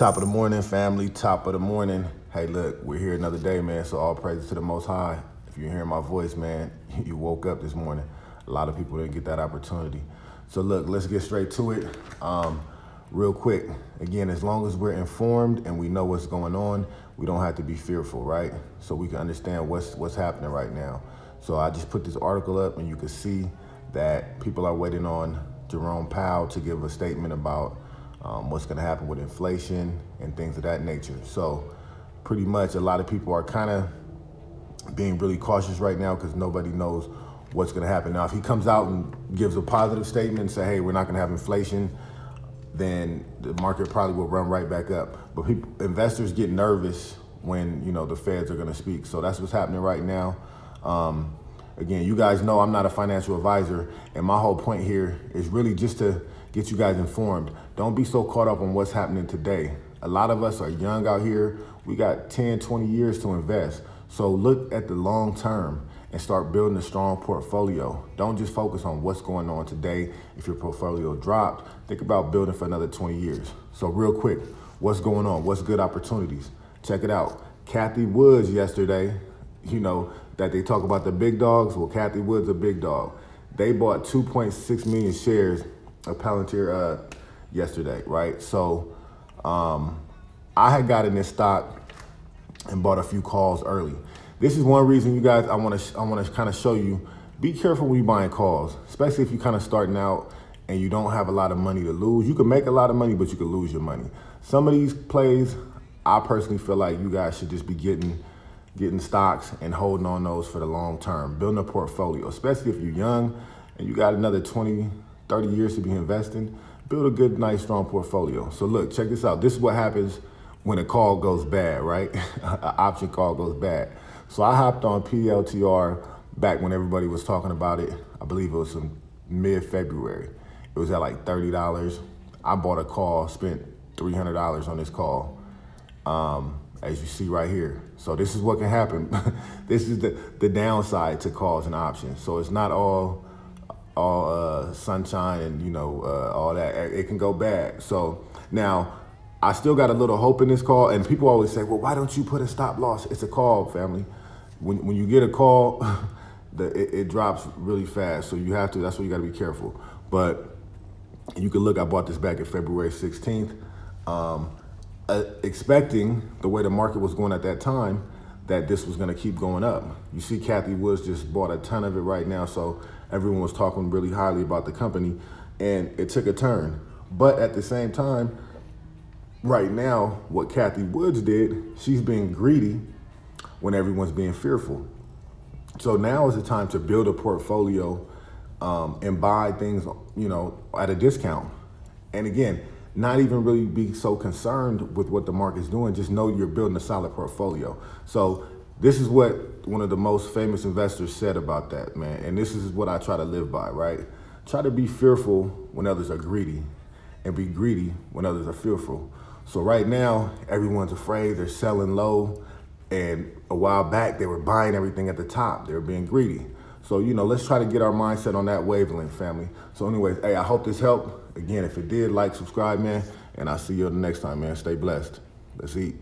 Top of the morning, family. Top of the morning. Hey, look, we're here another day, man. So all praises to the Most High. If you're hearing my voice, man, you woke up this morning. A lot of people didn't get that opportunity. So look, let's get straight to it. Real quick, again, as long as we're informed and we know what's going on, we don't have to be fearful, right? So we can understand what's happening right now. So I just put this article up, and you can see that people are waiting on Jerome Powell to give a statement about what's going to happen with inflation and things of that nature. So pretty much a lot of people are kind of being really cautious right now because nobody knows what's going to happen. Now, if he comes out and gives a positive statement and say, hey, we're not going to have inflation, then the market probably will run right back up. But investors get nervous when, the feds are going to speak. So that's what's happening right now. Again, you guys know I'm not a financial advisor, and my whole point here is really just to get you guys informed. Don't be so caught up on what's happening today. A lot of us are young out here. We got 10, 20 years to invest. So look at the long term and start building a strong portfolio. Don't just focus on what's going on today. If your portfolio dropped, think about building for another 20 years. So real quick, what's going on? What's good opportunities? Check it out. Cathie Woods yesterday, that they talk about the big dogs. Well, Cathie Woods a big dog. They bought 2.6 million shares of Palantir yesterday, right? So I had got in this stock and bought a few calls early. This is one reason, you guys, I want to kind of show you, be careful when you're buying calls, especially if you're kind of starting out and you don't have a lot of money to lose. You can make a lot of money, but you can lose your money. Some of these plays, I personally feel like you guys should just be getting stocks and holding on those for the long term, building a portfolio, especially if you're young and you got another 20, 30 years to be investing. Build a good, nice, strong portfolio. So look, check this out. This is what happens when a call goes bad, right? An option call goes bad. So I hopped on PLTR back when everybody was talking about it. I believe it was in mid-February. It was at like $30. I bought a call, spent $300 on this call, as you see right here. So this is what can happen. This is the downside to calls and options. So it's not all sunshine and all that. It can go bad. So now I still got a little hope in this call, and people always say, well, why don't you put a stop loss? It's a call, family. When you get a call, it drops really fast. So you have to, that's why you got to be careful. But you can look, I bought this back in February 16th, expecting the way the market was going at that time, that this was going to keep going up. You see Cathie Woods just bought a ton of it right now. So everyone was talking really highly about the company, and it took a turn. But at the same time, right now, what Cathie Woods did, she's being greedy when everyone's being fearful. So now is the time to build a portfolio and buy things, at a discount. And again, not even really be so concerned with what the market's doing. Just know you're building a solid portfolio. So this is what one of the most famous investors said about that, man. And this is what I try to live by, right? Try to be fearful when others are greedy, and be greedy when others are fearful. So right now, everyone's afraid, they're selling low. And a while back, they were buying everything at the top. They were being greedy. So, let's try to get our mindset on that wavelength, family. So anyways, hey, I hope this helped. Again, if it did, like, subscribe, man. And I'll see you the next time, man. Stay blessed. Let's eat.